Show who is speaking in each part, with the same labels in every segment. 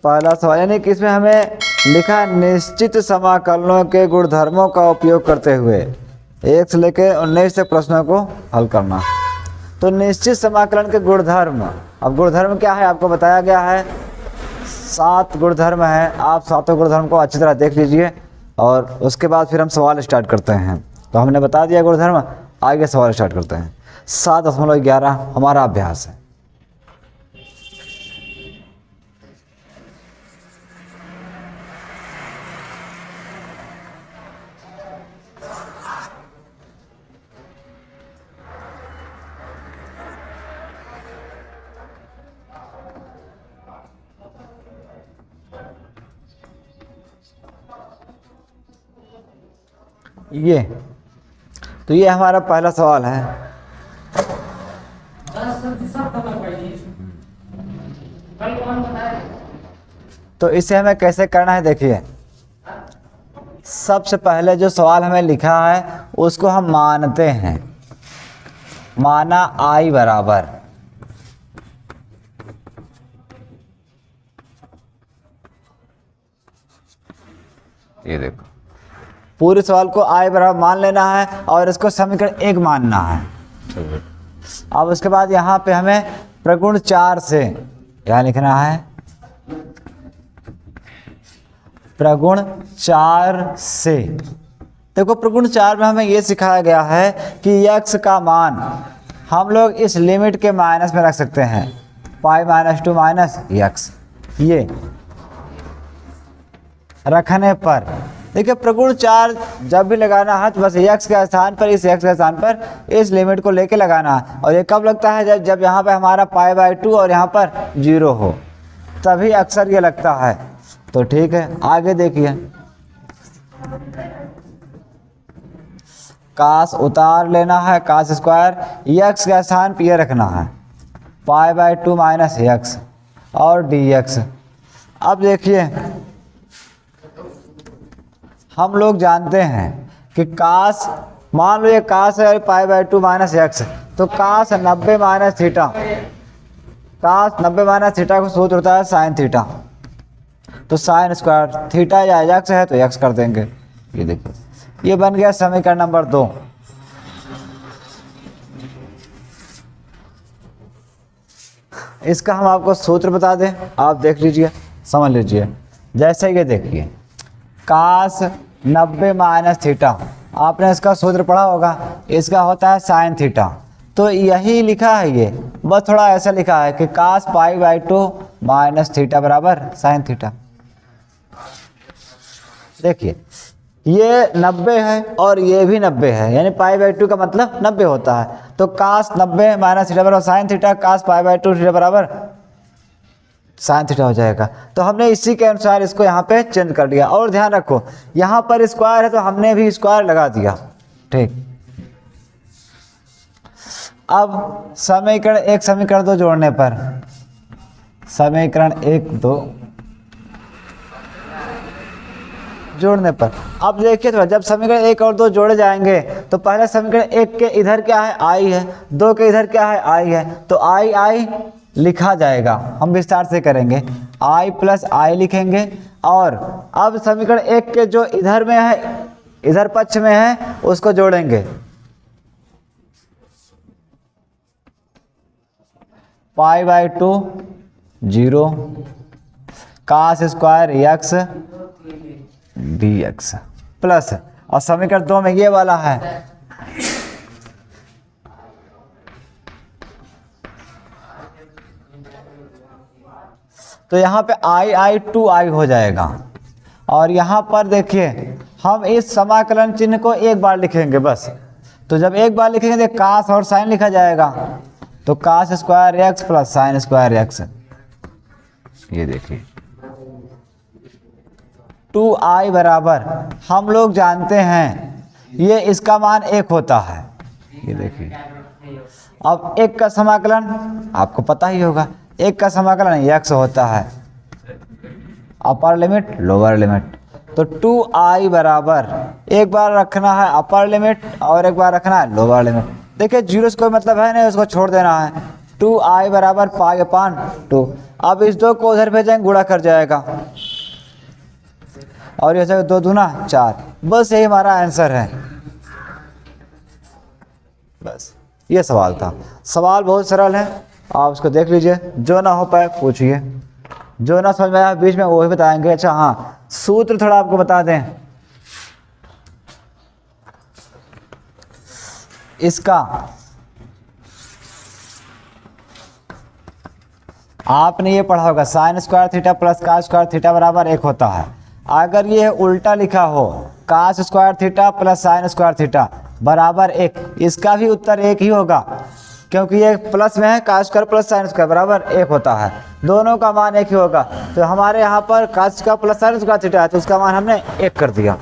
Speaker 1: पहला सवाल, यानी कि इसमें हमें लिखा है निश्चित समाकलनों के गुणधर्मों का उपयोग करते हुए 1 से लेकर 19 तक प्रश्नों को हल करना। तो निश्चित समाकलन के गुणधर्म, अब गुणधर्म क्या है आपको बताया गया है, 7 गुणधर्म है। आप 7 गुणधर्म को अच्छी तरह देख लीजिए और उसके बाद फिर हम सवाल स्टार्ट करते हैं। तो हमने बता दिया गुणधर्म, आगे सवाल स्टार्ट करते हैं। 7.11 हमारा अभ्यास है। ये हमारा पहला सवाल है। तो इसे हमें कैसे करना है, देखिए सबसे पहले जो सवाल हमें लिखा है उसको हम मानते हैं। माना I बराबर, ये देखो पूरे सवाल को I बराबर मान लेना है और इसको समीकरण 1 मानना है। अब उसके बाद यहाँ पे हमें प्रगुण 4 से क्या लिखना है, प्रगुण 4 से। देखो प्रगुण 4 में हमें ये सिखाया गया है कि x का मान हम लोग इस लिमिट के माइनस में रख सकते हैं, π-2 माइनस x। ये रखने पर देखिए प्रगुण 4 जब भी लगाना है तो बस x के स्थान पर, इस x के स्थान पर इस लिमिट को लेके लगाना है। और ये कब लगता है, जब यहाँ पे हमारा π/2 और यहाँ पर 0 हो, तभी अक्सर ये लगता है। तो ठीक है, आगे देखिए कास उतार लेना है, कास स्क्वायर x के स्थान पर ये रखना है π/2 माइनस x और dx। अब देखिए हम लोग जानते हैं कि कास, मान लो ये कास है π/2 माइनस x, तो कास 90 माइनस थीटा, कास 90 माइनस थीटा को सूत्र होता है साइन थीटा। तो साइन स्क्वायर थीटा या x है तो x कर देंगे। ये देखिए ये बन गया समीकरण नंबर 2। इसका हम आपको सूत्र बता दें, आप देख लीजिए, समझ लीजिए। जैसे ये देखिए कास 90 माइनस थीटा, आपने इसका सूत्र पढ़ा होगा, इसका होता है साइन थीटा। तो यही लिखा है, ये बस थोड़ा ऐसा लिखा है कि कास π/2 माइनस थीटा बराबर साइन थीटा। देखिए ये 90 है और ये भी 90 है, यानी π/2 का मतलब 90 होता है। तो कास 90 माइनस थीटा बराबर साइन थीटा, कास π/2 थीटा बराबर साइन थीटा हो जाएगा। तो हमने इसी के अनुसार इसको यहाँ पे चेंज कर दिया। और ध्यान रखो यहाँ पर स्क्वायर है तो हमने भी स्क्वायर लगा दिया, ठीक। अब समीकरण 1 समीकरण 2 जोड़ने पर, समीकरण 1 2 जोड़ने पर, अब देखिए तो जब समीकरण 1 और 2 जोड़े जाएंगे तो पहले समीकरण 1 के इधर क्या है, I है, 2 के इधर क्या है, I है। तो I लिखा जाएगा, हम विस्तार से करेंगे, I प्लस I लिखेंगे। और अब समीकरण 1 के जो इधर में है, इधर पक्ष में है, उसको जोड़ेंगे, π/2 0 cos square x dx plus, और समीकरण 2 में ये वाला है, तो यहाँ पे I 2I हो जाएगा। और यहाँ पर देखिए हम इस समाकलन चिन्ह को एक बार लिखेंगे बस। तो जब एक बार लिखेंगे तो कास और साइन लिखा जाएगा, तो cos square x plus sine square x। ये देखिए 2I बराबर, हम लोग जानते हैं ये इसका मान 1 होता है। ये देखिए अब 1 का समाकलन आपको पता ही होगा, 1 का समाकलन x होता है, अपर लिमिट लोअर लिमिट। तो 2I बराबर एक बार रखना है अपर लिमिट और एक बार रखना है लोअर लिमिट। देखिए जीरो से कोई मतलब है नहीं, उसको छोड़ देना है। 2i बराबर पाई अपान 2। अब इस 2 को उधर भेजेंगे, गुणा कर जाएगा और ये 2 दूना 4। बस यही हमारा आंसर है। बस ये सवाल था। सवाल बहुत सरल है, आप उसको देख लीजिए, जो ना हो पाए पूछिए, जो ना समझ में आए बीच में वो ही बताएंगे। अच्छा हाँ, सूत्र थोड़ा आपको बता दें इसका। आपने ये पढ़ा होगा sine square theta plus cos square theta बराबर 1 होता है। अगर ये उल्टा लिखा हो cos square theta plus sine square theta बराबर 1, इसका भी उत्तर 1 ही होगा, क्योंकि ये प्लस में है, cos square plus sine square बराबर 1 होता है, दोनों का मान 1 ही होगा। तो हमारे यहाँ पर cos square plus sine square theta है, तो उसका मान हमने 1 कर दिया।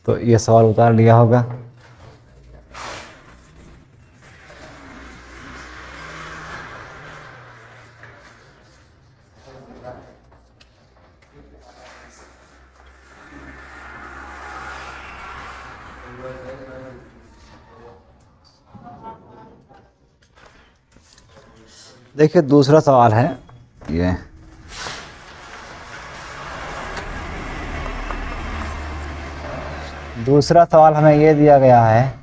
Speaker 1: तो ये सवाल उतार लिया होगा। देखिए दूसरा सवाल है ये, दूसरा सवाल हमें ये दिया गया है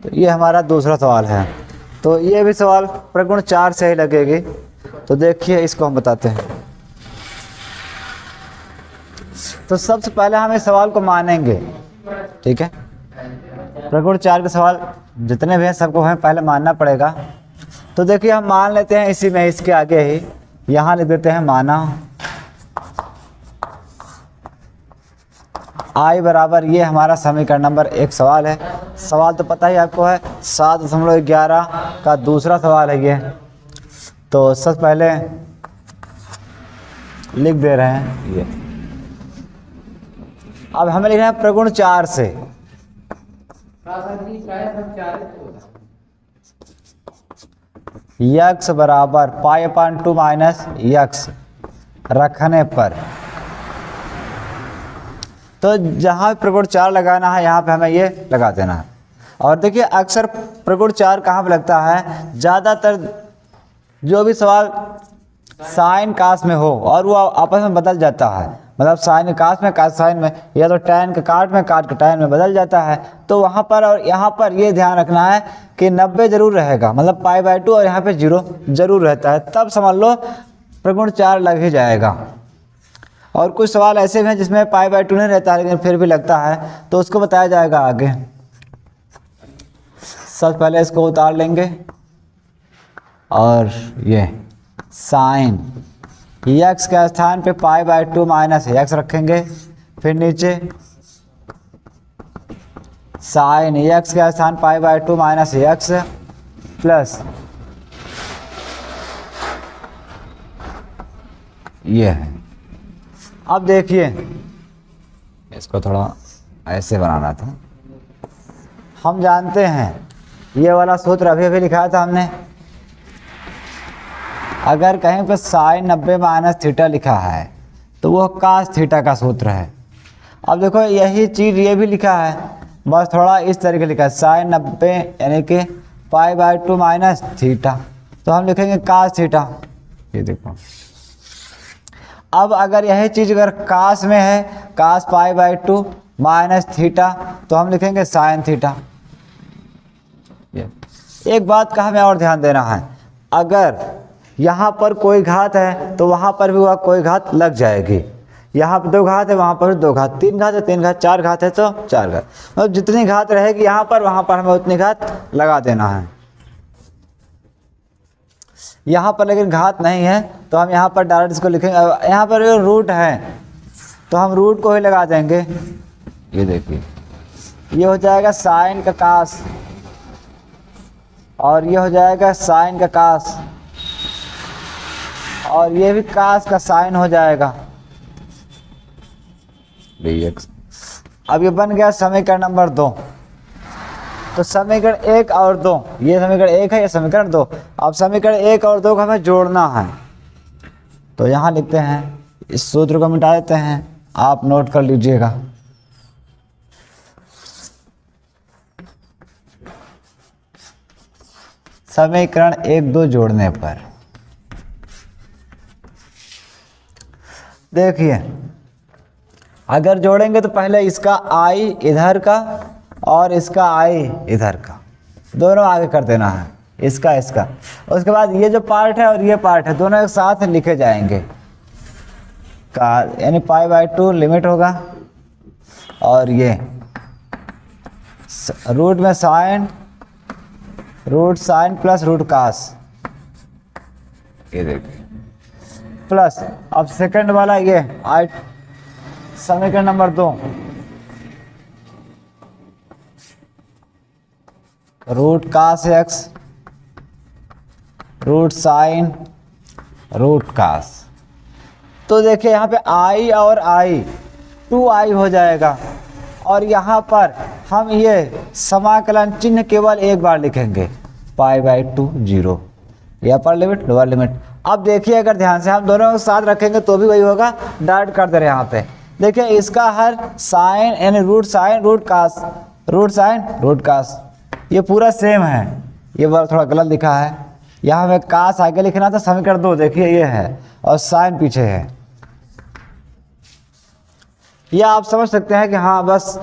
Speaker 1: तो ये हमारा दूसरा सवाल है। तो ये भी सवाल प्रगुण 4 से ही लगेगी। तो देखिए इसको हम बताते हैं। तो सबसे पहले हम इस सवाल को मानेंगे, ठीक है। प्रगुण 4 के सवाल जितने भी हैं सबको हमें पहले मानना पड़ेगा। तो देखिए हम मान लेते हैं इसी में, इसके आगे ही यहाँ लिख देते हैं माना आई बराबर, ये हमारा समीकरण नंबर 1 सवाल है। सवाल तो पता ही आपको है 7.11 का दूसरा सवाल है ये। तो सबसे पहले लिख दे रहे हैं ये। अब हमें लिखना है प्रगुण 4 से। यक्स बराबर पाई अपान 2 माइनस यक्स रखने पर, तो जहाँ प्रगुण 4 लगाना है यहाँ पे हमें ये लगा देना है। और देखिए अक्सर प्रगुण 4 कहाँ पे लगता है, ज़्यादातर जो भी सवाल साइन कास में हो और वो आपस में बदल जाता है, मतलब साइन कास में कास साइन में, या तो टैन के काट में काट के टैन में बदल जाता है। तो वहाँ पर और यहाँ पर ये ध्यान रखना है कि 90 जरूर रहेगा, मतलब π/2 और यहाँ पे 0 जरूर रहता है, तब समझ लो प्रगुण 4 लग ही जाएगा। और कुछ सवाल ऐसे भी हैं जिसमें π/2 नहीं रहता है लेकिन फिर भी लगता है, तो उसको बताया जाएगा आगे। सबसे पहले इसको उतार लेंगे और ये साइन यक्स के स्थान पे π/2 माइनस यक्स रखेंगे, फिर नीचे साइन यक्स के स्थान π/2 माइनस यक्स प्लस ये है। अब देखिए इसको थोड़ा ऐसे बनाना था। हम जानते हैं ये वाला सूत्र अभी अभी लिखा था हमने, अगर कहीं पर साइन 90 माइनस थीटा लिखा है तो वो कास थीटा का सूत्र है। अब देखो यही चीज़ ये भी लिखा है, बस थोड़ा इस तरीके लिखा है, साइन 90 यानी कि π/2 माइनस थीटा, तो हम लिखेंगे कास थीटा। ये देखो, अब अगर यही चीज़ अगर कास में है, कास π/2 माइनस थीटा, तो हम लिखेंगे साइन थीटा। एक बात का हमें और ध्यान देना है, अगर यहाँ पर कोई घात है तो वहाँ पर भी वह कोई घात लग जाएगी। यहाँ पर 2 घात है, वहाँ पर 2 घात, 3 घात है 3 घात, 4 घात है तो 4 घात, मतलब जितनी घात रहेगी यहाँ पर वहाँ पर हमें उतनी घात लगा देना है। यहाँ पर लेकिन घात नहीं है तो हम यहाँ पर डायरेक्ट इसको लिखेंगे। यहाँ पर रूट है तो हम रूट को ही लगा देंगे। ये देखिए ये हो जाएगा साइन का कास, और ये हो जाएगा साइन का कास, और ये भी कास का साइन हो जाएगा dx। अब ये बन गया समीकरण नंबर 2। तो समीकरण 1 और 2, ये समीकरण 1 है, ये समीकरण 2। अब समीकरण 1 और 2 को हमें जोड़ना है, तो यहाँ लिखते हैं, इस सूत्र को मिटा देते हैं, आप नोट कर लीजिएगा। समीकरण 1 2 जोड़ने पर देखिए, अगर जोड़ेंगे तो पहले इसका i इधर का और इसका i इधर का, दोनों आगे कर देना है, इसका इसका। उसके बाद ये जो पार्ट है और ये पार्ट है, दोनों एक साथ लिखे जाएंगे का, यानी π/2 लिमिट होगा, और ये रूट में sine, root sine plus root cos, ये देखिए प्लस। अब सेकंड वाला ये आई समीकरण number 2, root cos x root sine root cos. तो देखिए यहाँ पे i और i 2i हो जाएगा, और यहाँ पर हम ये समाकलन चिन्ह केवल एक बार लिखेंगे, π/2 0, ये अपर लिमिट लोअर लिमिट। अब देखिए अगर ध्यान से हम दोनों को साथ रखेंगे तो भी वही होगा, डायरेक्ट कर दे रहे हैं यहाँ पे। देखिए इसका हर साइन यानी रूट साइन रूट कास, रूट साइन रूट कास, ये पूरा सेम है। ये बार थोड़ा गलत लिखा है, यहाँ हमें कास आगे लिखना था, समीकरण 2 देखिए ये है, और साइन पीछे है। या आप समझ सकते हैं कि हाँ बस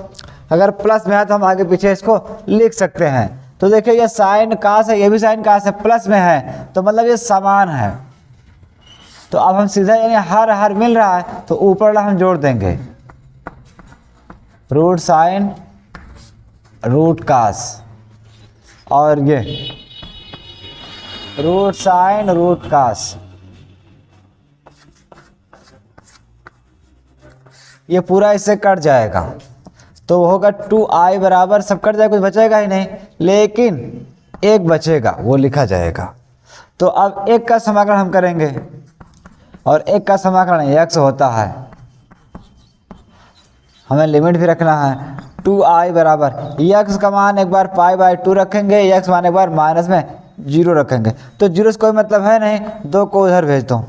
Speaker 1: अगर प्लस में है तो हम आगे पीछे इसको लिख सकते हैं। तो देखिए ये साइन कास है, ये भी साइन कास है, प्लस में है तो मतलब ये समान है। तो अब हम सीधा यानी हर मिल रहा है तो ऊपर वाला हम जोड़ देंगे, रूट साइन रूट कास, और ये रूट साइन रूट कास, ये पूरा इससे कट जाएगा तो होगा 2i बराबर, सब कट जाएगा, कुछ बचेगा ही नहीं, लेकिन एक बचेगा वो लिखा जाएगा। तो अब एक का समाकलन हम करेंगे, और एक का समाकलन x होता है, हमें लिमिट भी रखना है। 2i बराबर x का मान एक बार π/2 रखेंगे, x मान एक बार माइनस में 0 रखेंगे, तो 0 से कोई मतलब है नहीं, 2 को उधर भेज दो,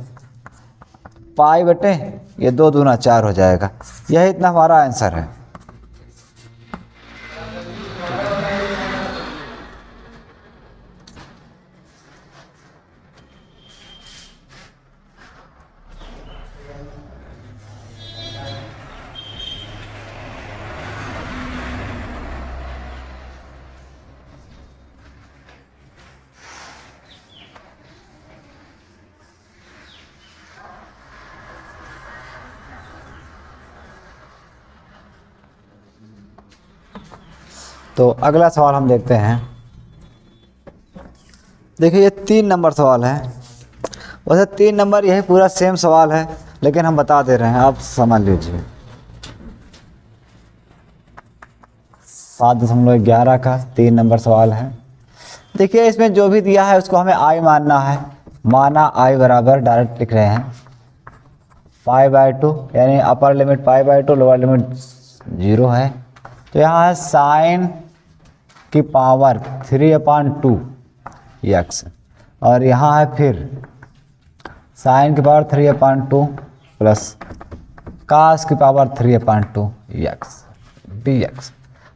Speaker 1: पाई बटे ये 2 दूना 4 हो जाएगा। यही इतना हमारा आंसर है। तो अगला सवाल हम देखते हैं। देखिए ये 3 नंबर सवाल है, वैसे 3 नंबर यही पूरा सेम सवाल है, लेकिन हम बता दे रहे हैं, आप समझ लीजिए। 7.11 का 3 नंबर सवाल है। देखिए इसमें जो भी दिया है उसको हमें i मानना है, माना i बराबर डायरेक्ट लिख रहे हैं π/2, यानी अपर लिमिट π/2 लोअर लिमिट 0 है। तो यहाँ है साइन की पावर 3/2 x, और यहाँ है फिर साइन की पावर 3/2 प्लस कास की पावर 3/2 x dx।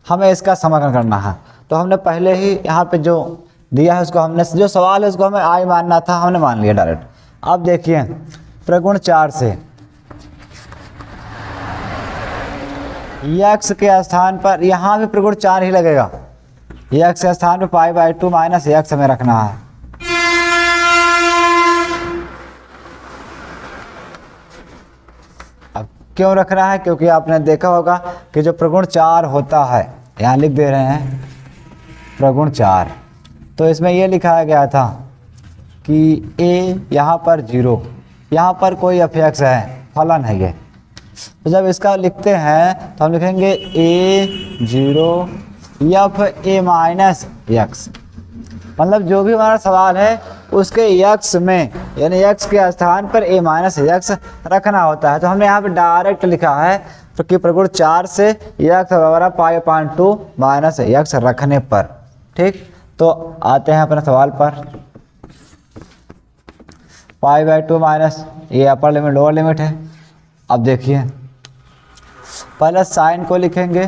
Speaker 1: हमें इसका समाकलन करना है, तो हमने पहले ही यहाँ पे जो दिया है उसको हमने, जो सवाल है उसको हमें i मानना था, हमने मान लिया डायरेक्ट। अब देखिए प्रगुण 4 से x के स्थान पर यहाँ भी प्रगुण 4 ही लगेगा, x के स्थान पर π/2 माइनस x हमें रखना है। अब क्यों रख रहा है, क्योंकि आपने देखा होगा कि जो प्रगुण 4 होता है, यहाँ लिख दे रहे हैं प्रगुण 4, तो इसमें ये लिखा गया था कि a यहाँ पर 0, यहाँ पर कोई f(x) है, फलन है ये, तो जब इसका लिखते हैं तो हम लिखेंगे a0 f a-x, मतलब जो भी हमारा सवाल है उसके x में यानी x के स्थान पर a-x रखना होता है। तो हमने यहाँ पे डायरेक्ट लिखा है तो कि प्रगुण 4 से x बराबर π/2 माइनस x रखने पर। ठीक, तो आते हैं अपने सवाल पर। π/2 माइनस ये अपर लिमिट लोअर लिमिट है। अब देखिए पहले साइन को लिखेंगे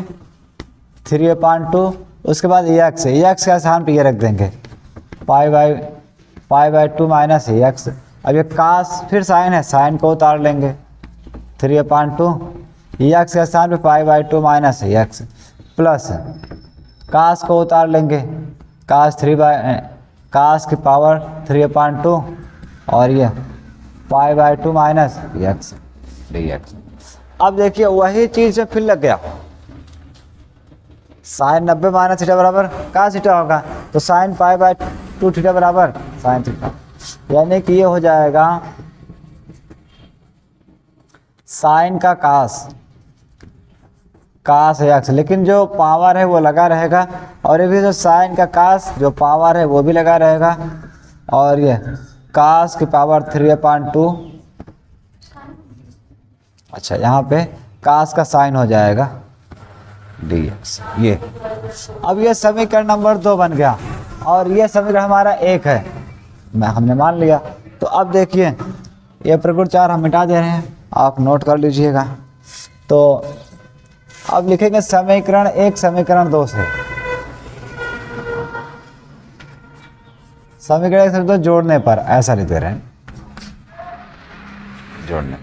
Speaker 1: 3/2, उसके बाद x के स्थान पर ये रख देंगे π/2 माइनस x। अब ये कास फिर साइन है, साइन को उतार लेंगे 3/2 x के स्थान पे π/2 माइनस x प्लस कास को उतार लेंगे कास की पावर 3/2 और ये π/2 माइनस x dx। अब देखिए वही चीज में फिर लग गया, साइन 90 माइनस थीटा बराबर कास थीटा होगा, तो साइन π/2 थीटा बराबर साइन थीटा, यानी कि ये हो जाएगा साइन का कास x, लेकिन जो पावर है वो लगा रहेगा, और ये भी जो साइन का कास जो पावर है वो भी लगा रहेगा, और ये कास की पावर 3/2। अच्छा, यहाँ पे कास का साइन हो जाएगा dx। ये अब ये समीकरण नंबर 2 बन गया, और ये समीकरण हमारा 1 है, हमने मान लिया। तो अब देखिए ये प्रगुण 4 हम मिटा दे रहे हैं, आप नोट कर लीजिएगा। तो अब लिखेंगे समीकरण 1 समीकरण 2 से, समीकरण 1 समीकरण 2 जोड़ने पर, ऐसा लिख दे रहे हैं जोड़ने।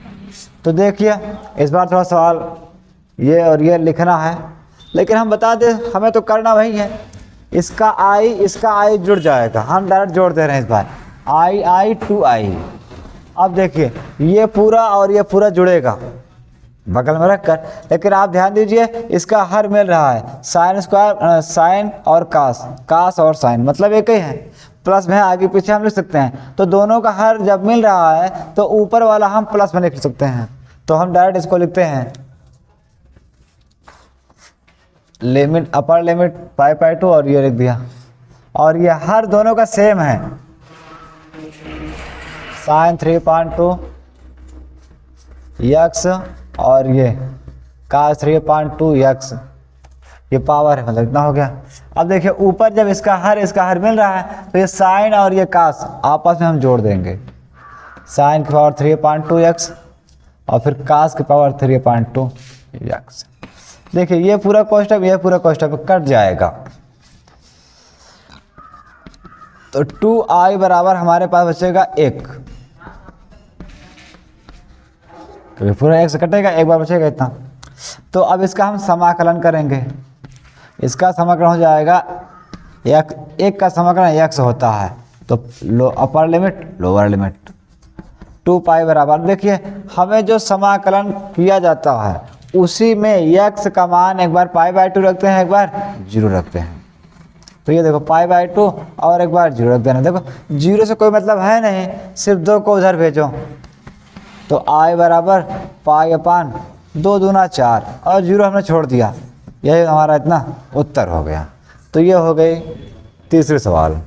Speaker 1: तो देखिए इस बार थोड़ा सवाल ये और ये लिखना है, लेकिन हम बता दें हमें तो करना वही है, इसका i जुड़ जाएगा, हम डायरेक्ट जोड़ दे रहे हैं इस बार i 2i। अब देखिए ये पूरा और ये पूरा जुड़ेगा बगल में रखकर, लेकिन आप ध्यान दीजिए इसका हर मिल रहा है, साइन स्क्वायर साइन और कास और साइन मतलब एक ही है, प्लस में आगे पीछे हम लिख सकते हैं। तो दोनों का हर जब मिल रहा है तो ऊपर वाला हम प्लस में लिख सकते हैं, तो हम डायरेक्ट इसको लिखते हैं लिमिट अपर लिमिट π/2 और ये लिख दिया, और ये हर दोनों का सेम है, साइन 3/2 x और ये कास 3/2 x, ये पावर है, मतलब इतना हो गया। अब देखिए ऊपर जब इसका हर मिल रहा है तो ये साइन और ये कास आपस में हम जोड़ देंगे, साइन की पावर 3/2 x और फिर कास की पावर 3/2 x। देखिए ये पूरा कोष्टक कट जाएगा, तो 2i बराबर हमारे पास बचेगा 1, तो पूरा x कटेगा, एक बार बचेगा इतना। तो अब इसका हम समाकलन करेंगे, इसका समाकलन हो जाएगा एक का समाकलन x होता है, तो अपर लिमिट लोअर लिमिट 2π बराबर। देखिए हमें जो समाकलन किया जाता है उसी में x का मान एक बार π/2 रखते हैं, एक बार 0 रखते हैं। तो ये देखो π/2 और एक बार 0 रख देना, देखो 0 से कोई मतलब है नहीं, सिर्फ 2 को उधर भेजो, तो i बराबर π/2 दूना 4 और 0 हमने छोड़ दिया, यही हमारा इतना उत्तर हो गया। तो ये हो गई तीसरे सवाल।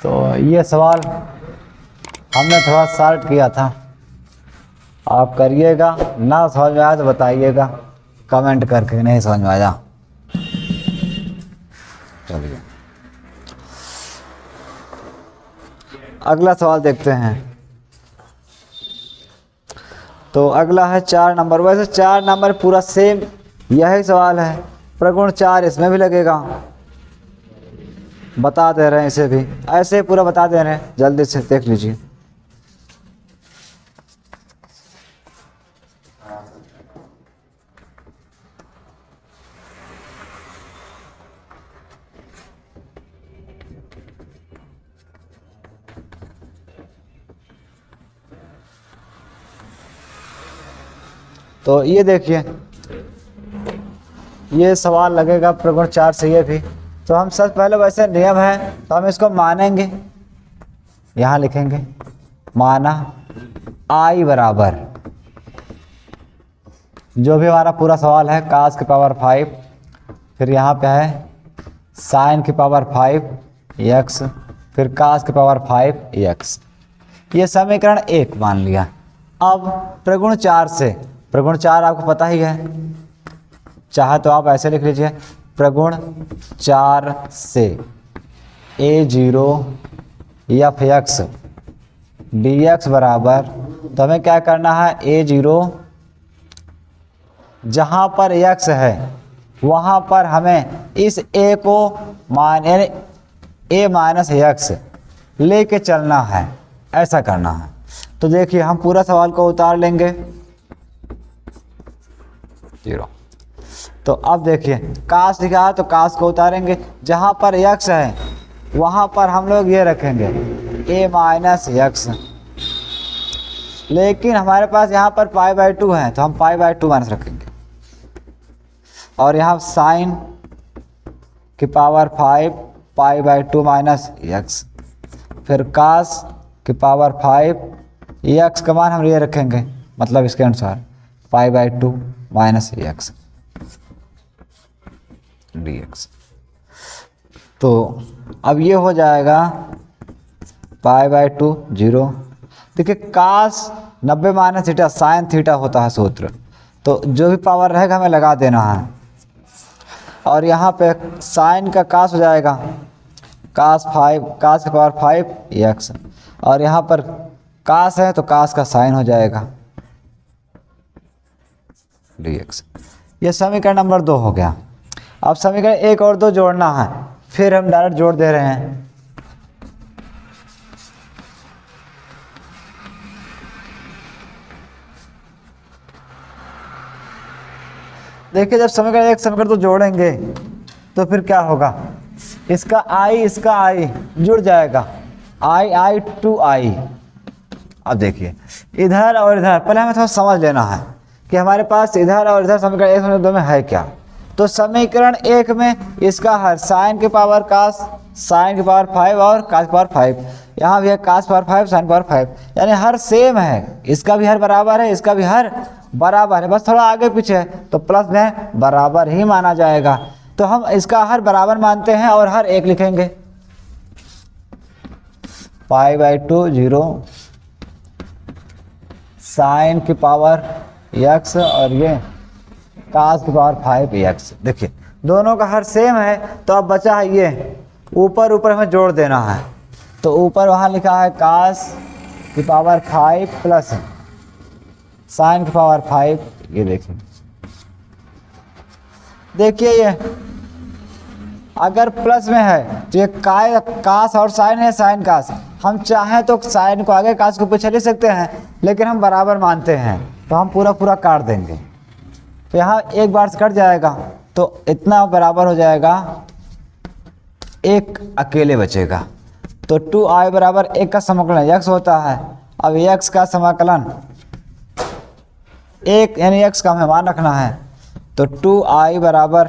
Speaker 1: तो ये सवाल हमने थोड़ा शॉर्ट किया था, आप करिएगा, ना समझ में आया तो बताइएगा कमेंट करके, नहीं समझ में आया। चलिए अगला सवाल देखते हैं। तो अगला है 4 नंबर, वैसे 4 नंबर पूरा सेम यही सवाल है, प्रगुण 4 इसमें भी लगेगा, बता दे रहे हैं, इसे भी ऐसे ही पूरा बता दे रहे हैं, जल्दी से देख लीजिए। तो ये देखिए, ये सवाल लगेगा प्रगुण 4 से ये भी। तो हम सबसे पहले वैसे नियम है तो हम इसको मानेंगे, यहाँ लिखेंगे माना I बराबर जो भी हमारा पूरा सवाल है cos की पावर 5, फिर यहाँ पे है sin की पावर 5 x, फिर cos की पावर 5 x। ये समीकरण 1 मान लिया। अब प्रगुण 4 से, प्रगुण 4 आपको पता ही है, चाहे तो आप ऐसे लिख लीजिए प्रगुण 4 से a0 f(x) dx बराबर, तो हमें क्या करना है, a0 जहाँ पर x है वहाँ पर हमें इस a को यानी a माइनस x लेके चलना है, ऐसा करना है। तो देखिए हम पूरा सवाल को उतार लेंगे 0। तो अब देखिए कास लिखा है तो कास को उतारेंगे, जहाँ पर x है वहाँ पर हम लोग ये रखेंगे a माइनस x, लेकिन हमारे पास यहाँ पर π/2 है तो हम π/2 माइनस रखेंगे, और यहाँ साइन की पावर 5 π/2 माइनस x, फिर कास की पावर 5 x का मान हम ये रखेंगे, मतलब इसके अनुसार π/2 माइनस x dx। तो अब ये हो जाएगा π/2 0। देखिए कास 90 माइनस थीटा साइन थीटा होता है सूत्र, तो जो भी पावर रहेगा हमें लगा देना है। और यहाँ पे साइन का कास हो जाएगा कास की पावर 5 x, और यहाँ पर कास है तो कास का साइन हो जाएगा dx। ये समीकरण नंबर 2 हो गया। अब समीकरण 1 और 2 जोड़ना है, फिर हम डायरेक्ट जोड़ दे रहे हैं। देखिए जब समीकरण 1 समीकरण 2 जोड़ेंगे तो फिर क्या होगा, इसका i जुड़ जाएगा, i 2i। अब देखिए इधर और इधर, पहले हमें थोड़ा समझ लेना है कि हमारे पास इधर और इधर समीकरण 1 समीकरण 2 में है क्या। तो समीकरण 1 में इसका हर साइन की पावर कास, साइन की पावर 5 और कास की पावर 5, यहाँ भी है कास पावर 5 साइन पावर 5, यानी हर सेम है, इसका भी हर बराबर है इसका भी हर बराबर है, बस थोड़ा आगे पीछे है तो प्लस में बराबर ही माना जाएगा। तो हम इसका हर बराबर मानते हैं और हर एक लिखेंगे π/2 0 साइन की पावर x और ये कास की पावर 5x। देखिए दोनों का हर सेम है, तो अब बचा है ये ऊपर ऊपर हमें जोड़ देना है। तो ऊपर वहाँ लिखा है कास की पावर 5 प्लस साइन की पावर 5। ये देखिए ये अगर प्लस में है तो ये कास और साइन है, साइन कास। हम चाहें तो साइन को आगे कास को पीछे ले सकते हैं, लेकिन हम बराबर मानते हैं तो हम पूरा पूरा काट देंगे। तो यहाँ एक बार से कट जाएगा तो इतना बराबर हो जाएगा, एक अकेले बचेगा। तो 2i बराबर 1 का समाकलन x होता है। अब x का समाकलन 1 यानी x का हमें मान रखना है, तो 2i बराबर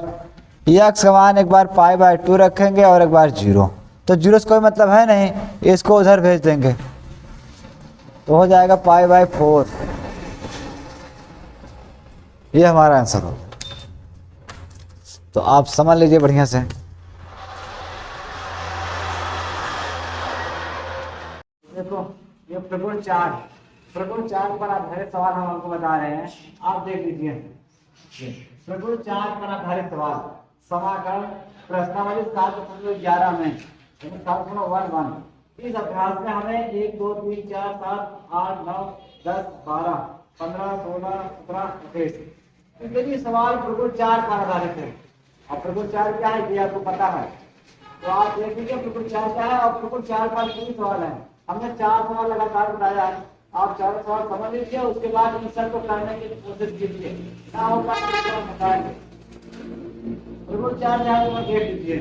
Speaker 1: x का मान एक बार π/2 रखेंगे और एक बार 0। तो 0 से कोई मतलब है नहीं, इसको उधर भेज देंगे तो हो जाएगा π/4। ये हमारा आंसर होगा। तो आप समझ लीजिए बढ़िया से। देखो ये प्रगुण 4 पर आधारित सवाल हम आपको बता रहे हैं, आप देख लीजिए। प्रगुण 4 पर आधारित सवाल, समाकलन प्रश्नावली 7.11 में 7.11। इस अभ्यास में हमें 1 2 3 4 7 8 9 10 12 15 16 17 28 इतने सवाल प्रगुण 4 पर आधारित है। अब प्रगुण 4 क्या है ये आपको पता है, तो आप देख लीजिए प्रगुण 4 क्या है। और प्रगुण 4 पर 3 सवाल है, हमने 4 सवाल लगातार बताया है। आप 4 सवाल समझ लीजिए, उसके बाद इन सब को करने की कोशिश कीजिए, ना होगा तो बताएंगे। प्रगुण 4 देख लीजिए।